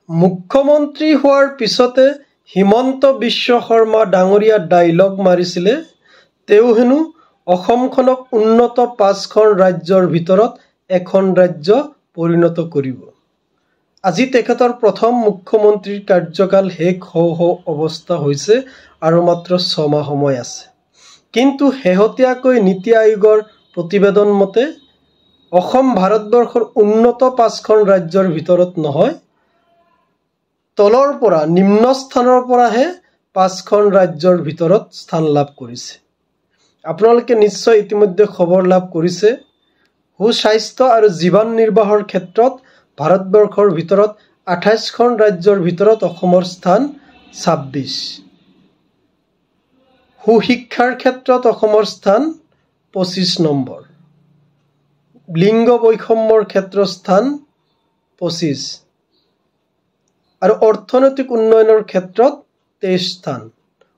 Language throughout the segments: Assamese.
মুখ্যমন্ত্ৰী হোৱাৰ পিছতে হিমন্ত বিশ্ব শৰ্মা ডাঙৰীয়া ডাইলগ মাৰিছিলে তেওঁ হেনো অসমখনক উন্নত 5খন ৰাজ্যৰ ভিতৰত এখন ৰাজ্য পৰিণত কৰিব। আজি তেখেতৰ প্ৰথম মুখ্যমন্ত্ৰীৰ কাৰ্যকাল শেষ হওঁ অৱস্থা হৈছে আৰু মাত্ৰ 6 মাহ সময় আছে। কিন্তু শেহতীয়াকৈ নীতি আয়োগৰ প্ৰতিবেদন মতে অসম ভাৰতবৰ্ষৰ উন্নত 5খন ৰাজ্যৰ ভিতৰত নহয়, তলৰ পৰা নিম্ন স্থানৰ পৰাহে 5খন ৰাজ্যৰ ভিতৰত স্থান লাভ কৰিছে। আপোনালোকে নিশ্চয় ইতিমধ্যে খবৰ লাভ কৰিছে সুস্বাস্থ্য আৰু জীৱন নিৰ্বাহৰ ক্ষেত্ৰত ভাৰতবৰ্ষৰ ভিতৰত 28খন ৰাজ্যৰ ভিতৰত অসমৰ স্থান 26, সুশিক্ষাৰ ক্ষেত্ৰত অসমৰ স্থান 25 নম্বৰ, লিংগ বৈষম্যৰ ক্ষেত্ৰত স্থান 25 আৰু অৰ্থনৈতিক উন্নয়নৰ ক্ষেত্ৰত 23 স্থান।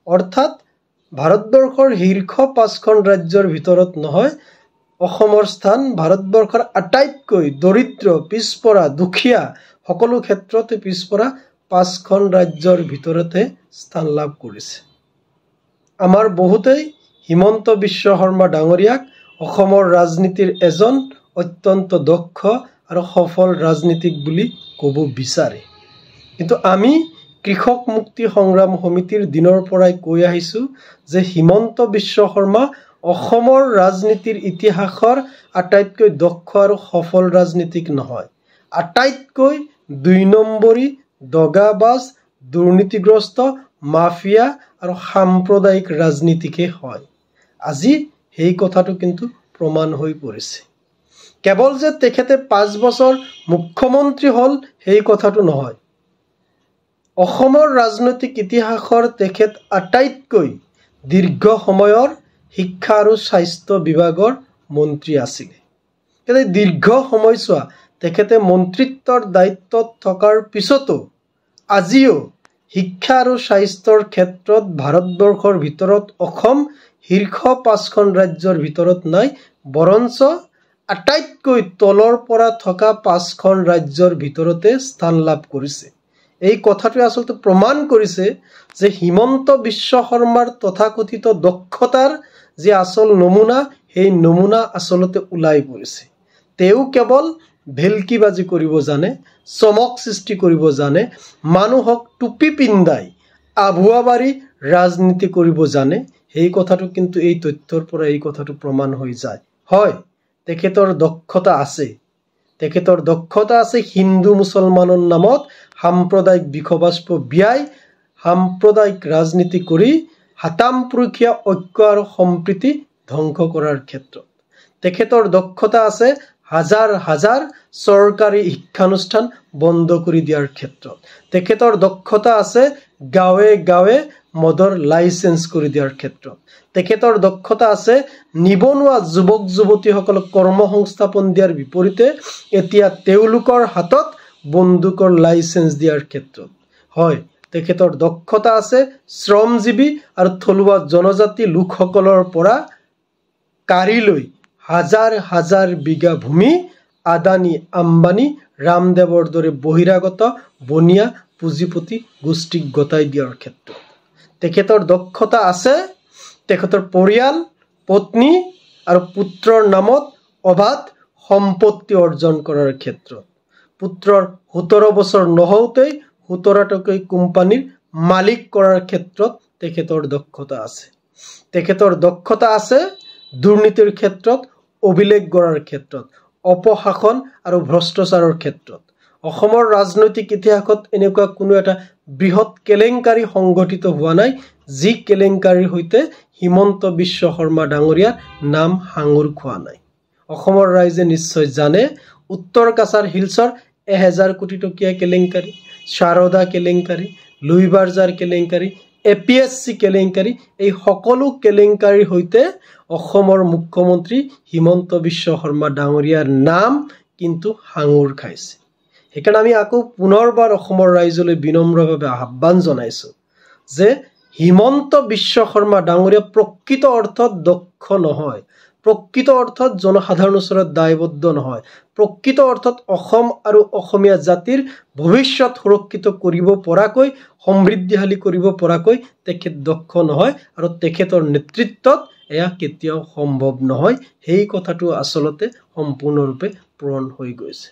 অৰ্থাৎ ভাৰতবৰ্ষৰ শীৰ্ষ 5খন ৰাজ্যৰ ভিতৰত নহয়, অসমৰ স্থান ভাৰতবৰ্ষৰ আটাইতকৈ দৰিদ্ৰ, পিছপৰা, দুখীয়া সকলো ক্ষেত্ৰতে পিছপৰা 5খন ৰাজ্যৰ ভিতৰতে স্থান লাভ কৰিছে। আমাৰ বহুতেই হিমন্ত বিশ্ব শৰ্মা ডাঙৰীয়াক অসমৰ ৰাজনীতিৰ এজন অত্যন্ত দক্ষ আৰু সফল ৰাজনীতিক বুলি ক'ব বিচাৰে। কিন্তু আমি কৃষক মুক্তি সংগ্ৰাম সমিতিৰ দিনৰ পৰাই কৈ আহিছোঁ যে হিমন্ত বিশ্ব শৰ্মা অসমৰ ৰাজনীতিৰ ইতিহাসৰ আটাইতকৈ দক্ষ আৰু সফল ৰাজনীতিক নহয়, আটাইতকৈ 2 নম্বৰী, দগাবাজ, দুৰ্নীতিগ্ৰস্ত, মাফিয়া আৰু সাম্প্ৰদায়িক ৰাজনীতিকে হয়। আজি সেই কথাটো কিন্তু প্ৰমাণ হৈ পৰিছে। কেৱল যে তেখেতে 5 বছৰ মুখ্যমন্ত্ৰী হ'ল সেই কথাটো নহয়, অসমৰ ৰাজনৈতিক ইতিহাসৰ তেখেত আটাইতকৈ দীৰ্ঘ সময়ৰ শিক্ষা আৰু স্বাস্থ্য বিভাগৰ মন্ত্ৰী আছিলে। কিন্তু দীৰ্ঘ সময়ছোৱা তেখেতে মন্ত্ৰিত্বৰ দায়িত্বত থকাৰ পিছতো আজিও শিক্ষা আৰু স্বাস্থ্যৰ ক্ষেত্ৰত ভাৰতবৰ্ষৰ ভিতৰত অসম শীৰ্ষ 5খন ৰাজ্যৰ ভিতৰত নাই, বৰঞ্চ আটাইতকৈ তলৰ পৰা থকা 5খন ৰাজ্যৰ ভিতৰতে স্থান লাভ কৰিছে। এই কথাটোৱে আচলতে প্ৰমাণ কৰিছে যে হিমন্ত বিশ্ব শৰ্মাৰ তথাকথিত দক্ষতাৰ যি আচল নমুনা, সেই নমুনা আচলতে ওলাই পৰিছে। তেওঁ কেৱল ভেলকিবাজি কৰিব জানে, চমক সৃষ্টি কৰিব জানে, মানুহক টুপি পিন্ধাই আভুৱা বাৰী ৰাজনীতি কৰিব জানে। সেই কথাটো কিন্তু এই তথ্যৰ পৰা এই কথাটো প্ৰমাণ হৈ যায়। হয়, তেখেতৰ দক্ষতা আছে, তেখেতৰ দক্ষতা আছে হিন্দু মুছলমানৰ নামত সাম্প্ৰদায়িক বিষবাষ্প বিয়াই সাম্প্ৰদায়িক ৰাজনীতি কৰি হাতামপুৰুষীয়া ঐক্য আৰু সম্প্ৰীতি ধ্বংস কৰাৰ ক্ষেত্ৰত। তেখেতৰ দক্ষতা আছে হাজাৰ হাজাৰ চৰকাৰী শিক্ষানুষ্ঠান বন্ধ কৰি দিয়াৰ ক্ষেত্ৰত। তেখেতৰ দক্ষতা আছে গাঁৱে গাঁৱে মদৰ লাইচেঞ্চ কৰি দিয়াৰ ক্ষেত্ৰত। তেখেতৰ দক্ষতা আছে নিবনুৱা যুৱক যুৱতীসকলক কৰ্মসংস্থাপন দিয়াৰ বিপৰীতে এতিয়া তেওঁলোকৰ হাতত বন্দুকৰ লাইচেঞ্চ দিয়াৰ ক্ষেত্ৰত। হয়, তেখেতৰ দক্ষতা আছে শ্ৰমজীৱী আৰু থলুৱা জনজাতি লোকসকলৰ পৰা কাঢ়ি লৈ হাজাৰ হাজাৰ বিঘা ভূমি আদানী, আম্বানী, ৰামদেৱৰ দৰে বহিৰাগত বনিয়া পুঁজিপতি গোষ্ঠীক গতাই দিয়াৰ ক্ষেত্ৰত। তেখেতৰ দক্ষতা আছে তেখেতৰ পৰিয়াল, পত্নী আৰু পুত্ৰৰ নামত অবাধ সম্পত্তি অৰ্জন কৰাৰ ক্ষেত্ৰত। পুত্ৰৰ 17 বছৰ নহওঁতেই 17টাকৈ কোম্পানীৰ মালিক কৰাৰ ক্ষেত্ৰত তেখেতৰ দক্ষতা আছে। তেখেতৰ দক্ষতা আছে দুৰ্নীতিৰ ক্ষেত্ৰত অভিলেখ গঢ়াৰ ক্ষেত্ৰত, অপশাসন আৰু ভ্ৰষ্টাচাৰৰ ক্ষেত্ৰত। অসমৰ ৰাজনৈতিক ইতিহাসত এনেকুৱা কোনো এটা বৃহৎ কেলেংকাৰী সংঘটিত হোৱা নাই যি কেলেংকাৰীৰ সৈতে হিমন্ত বিশ্ব শৰ্মা ডাঙৰীয়াৰ নাম সাঙুৰ খোৱা নাই। অসমৰ ৰাইজে নিশ্চয় জানে উত্তৰ কাছাৰ হিলছৰ 1000 কোটি টকীয়া কেলেংকাৰী, শাৰদা কেলেংকাৰী, লুইবাৰজাৰ কেলেংকাৰী, APSC কেলেংকাৰী, এই সকলো কেলেংকাৰীৰ সৈতে অসমৰ মুখ্যমন্ত্ৰী হিমন্ত বিশ্ব শৰ্মা ডাঙৰীয়াৰ নাম কিন্তু সাঙুৰ খাইছে। সেইকাৰণে আমি আকৌ পুনৰবাৰ অসমৰ ৰাইজলৈ বিনম্ৰভাৱে আহ্বান জনাইছোঁ যে হিমন্ত বিশ্ব শৰ্মা ডাঙৰীয়া প্ৰকৃত অৰ্থত দক্ষ নহয়, প্ৰকৃত অৰ্থত জনসাধাৰণৰ ওচৰত দায়বদ্ধ নহয়। প্ৰকৃত অৰ্থত অসম আৰু অসমীয়া জাতিৰ ভৱিষ্যত সুৰক্ষিত কৰিব পৰাকৈ, সমৃদ্ধিশালী কৰিব পৰাকৈ তেখেত দক্ষ নহয় আৰু তেখেতৰ নেতৃত্বত এয়া কেতিয়াও সম্ভৱ নহয়। সেই কথাটো আচলতে সম্পূৰ্ণৰূপে পূৰণ হৈ গৈছে।